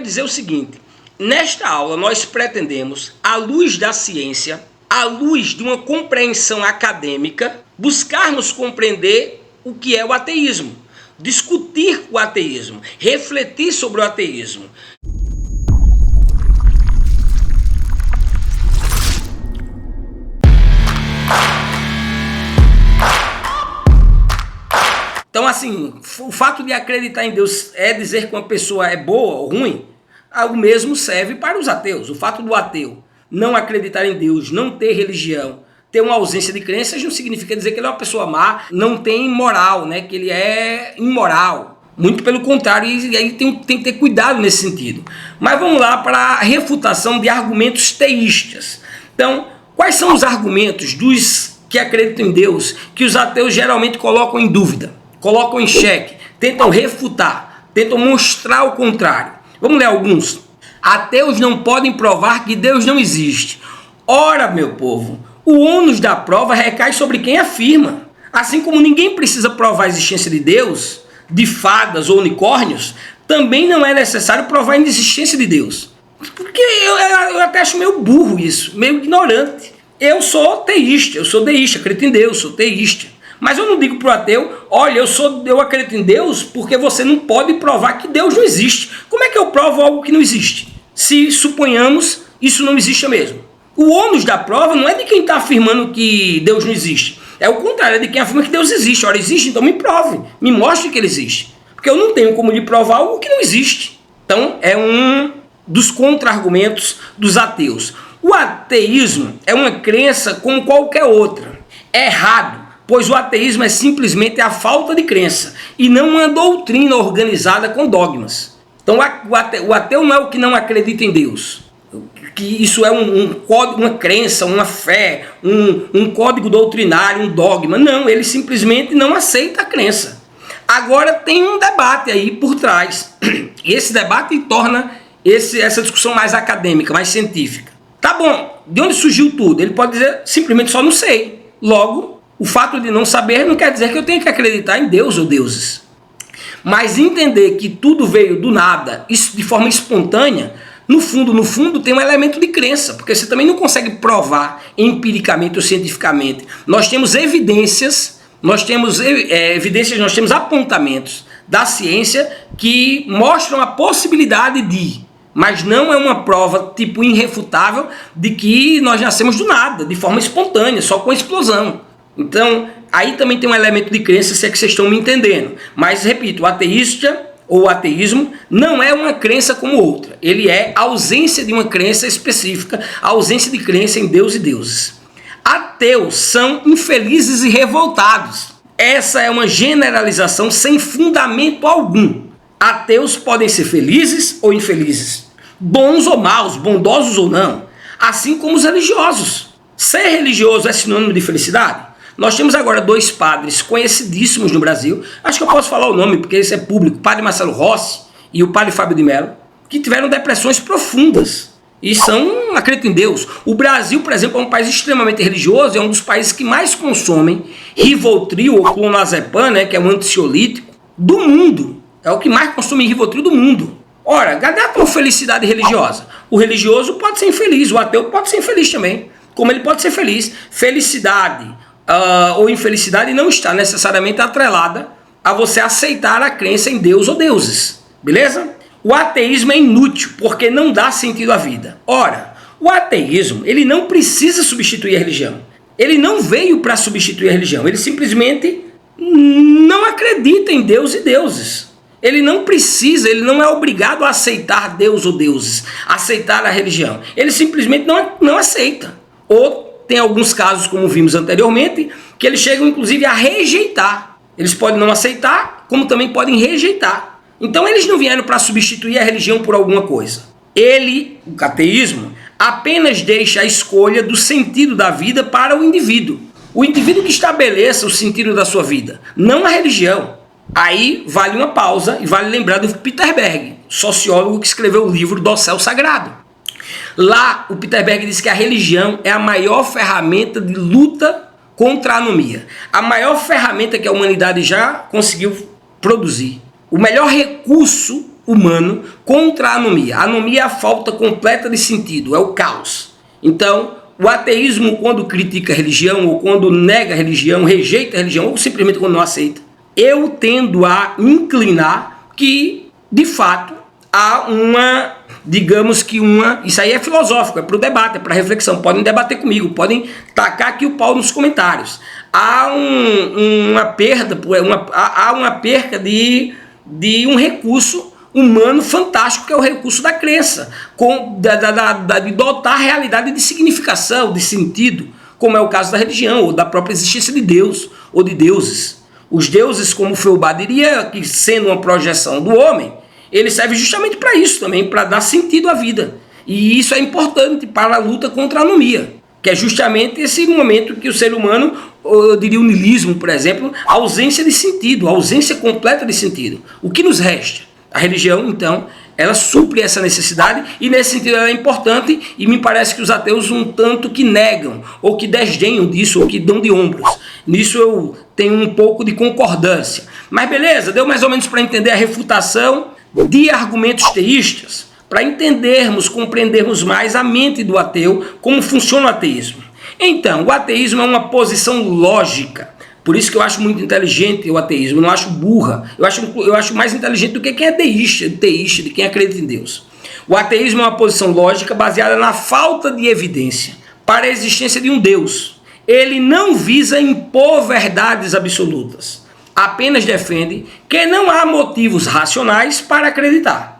dizer o seguinte: nesta aula nós pretendemos, à luz da ciência, à luz de uma compreensão acadêmica, buscarmos compreender o que é o ateísmo, discutir o ateísmo, refletir sobre o ateísmo. Então, assim, o fato de acreditar em Deus é dizer que uma pessoa é boa ou ruim? O mesmo serve para os ateus. O fato do ateu não acreditar em Deus, não ter religião, ter uma ausência de crenças, não significa dizer que ele é uma pessoa má, não tem moral, né? Que ele é imoral. Muito pelo contrário, e aí tem que ter cuidado nesse sentido. Mas vamos lá para a refutação de argumentos teístas. Então, quais são os argumentos dos que acreditam em Deus que os ateus geralmente colocam em dúvida? Colocam em xeque, tentam refutar, tentam mostrar o contrário. Vamos ler alguns. Ateus não podem provar que Deus não existe. Ora, meu povo, o ônus da prova recai sobre quem afirma. Assim como ninguém precisa provar a existência de Deus, de fadas ou unicórnios, também não é necessário provar a inexistência de Deus. Porque eu até acho meio burro isso, meio ignorante. Eu sou teísta, eu sou deísta, acredito em Deus, sou teísta. Mas eu não digo para o ateu, olha, eu acredito em Deus porque você não pode provar que Deus não existe. Como é que eu provo algo que não existe? Se suponhamos isso não existe mesmo. O ônus da prova não é de quem está afirmando que Deus não existe. É o contrário, é de quem afirma que Deus existe. Ora, existe, então me prove, me mostre que ele existe. Porque eu não tenho como lhe provar algo que não existe. Então, é um dos contra-argumentos dos ateus. O ateísmo é uma crença como qualquer outra. É errado. Pois o ateísmo é simplesmente a falta de crença e não uma doutrina organizada com dogmas. Então o ateu não é o que não acredita em Deus, que isso é um código, uma crença, uma fé, um código doutrinário, um dogma. Não, ele simplesmente não aceita a crença. Agora tem um debate aí por trás. E esse debate torna essa discussão mais acadêmica, mais científica. Tá bom, de onde surgiu tudo? Ele pode dizer simplesmente só não sei. Logo, o fato de não saber não quer dizer que eu tenho que acreditar em Deus ou deuses. Mas entender que tudo veio do nada, isso de forma espontânea, no fundo tem um elemento de crença, porque você também não consegue provar empiricamente ou cientificamente. Nós temos evidências, nós temos apontamentos da ciência que mostram a possibilidade de, mas não é uma prova tipo irrefutável de que nós nascemos do nada, de forma espontânea, só com explosão. Então, aí também tem um elemento de crença, se é que vocês estão me entendendo. Mas, repito, o ateísta ou o ateísmo não é uma crença como outra. Ele é a ausência de uma crença específica, a ausência de crença em Deus e deuses. Ateus são infelizes e revoltados. Essa é uma generalização sem fundamento algum. Ateus podem ser felizes ou infelizes, bons ou maus, bondosos ou não, assim como os religiosos. Ser religioso é sinônimo de felicidade? Nós temos agora dois padres conhecidíssimos no Brasil, acho que eu posso falar o nome porque isso é público, o padre Marcelo Rossi e o padre Fábio de Mello, que tiveram depressões profundas e acreditam em Deus. O Brasil, por exemplo, é um país extremamente religioso, é um dos países que mais consomem Rivotril ou clonazepam, né, que é um ansiolítico, do mundo. É o que mais consome Rivotril do mundo. Ora, cadê a tua felicidade religiosa? O religioso pode ser infeliz, o ateu pode ser infeliz também, como ele pode ser feliz. Felicidade ou infelicidade não está necessariamente atrelada a você aceitar a crença em Deus ou deuses, beleza? O ateísmo é inútil porque não dá sentido à vida. Ora, o ateísmo ele não precisa substituir a religião. Ele não veio para substituir a religião, ele simplesmente não acredita em Deus e deuses. Ele não precisa, ele não é obrigado a aceitar Deus ou deuses, aceitar a religião. Ele simplesmente não aceita. Ou tem alguns casos, como vimos anteriormente, que eles chegam inclusive a rejeitar. Eles podem não aceitar, como também podem rejeitar. Então eles não vieram para substituir a religião por alguma coisa. O ateísmo, apenas deixa a escolha do sentido da vida para o indivíduo. O indivíduo que estabeleça o sentido da sua vida, não a religião. Aí vale uma pausa e vale lembrar do Peter Berg, sociólogo que escreveu o livro Do Céu Sagrado. Lá, o Peter Berg diz que a religião é a maior ferramenta de luta contra a anomia. A maior ferramenta que a humanidade já conseguiu produzir. O melhor recurso humano contra a anomia. A anomia é a falta completa de sentido, é o caos. Então, o ateísmo, quando critica a religião, ou quando nega a religião, rejeita a religião, ou simplesmente quando não aceita, eu tendo a inclinar que, de fato, há uma, digamos que isso aí é filosófico, é para o debate, é para a reflexão, podem debater comigo, podem tacar aqui o pau nos comentários. Há uma perca de um recurso humano fantástico, que é o recurso da crença, de dotar a realidade de significação, de sentido, como é o caso da religião, ou da própria existência de Deus, ou de deuses. Os deuses, como Feuerbach diria, que sendo uma projeção do homem, ele serve justamente para isso também, para dar sentido à vida. E isso é importante para a luta contra a anomia, que é justamente esse momento que o ser humano, eu diria o niilismo, por exemplo, a ausência de sentido, a ausência completa de sentido. O que nos resta? A religião, então, ela supre essa necessidade e, nesse sentido, ela é importante, e me parece que os ateus um tanto que negam, ou que desdenham disso, ou que dão de ombros. Nisso eu tenho um pouco de concordância. Mas beleza, deu mais ou menos para entender a refutação de argumentos teístas, para entendermos, compreendermos mais a mente do ateu, como funciona o ateísmo. Então, o ateísmo é uma posição lógica. Por isso que eu acho muito inteligente o ateísmo, eu não acho burra. Eu acho mais inteligente do que quem é teísta, de quem acredita em Deus. O ateísmo é uma posição lógica baseada na falta de evidência para a existência de um Deus. Ele não visa impor verdades absolutas, apenas defende que não há motivos racionais para acreditar.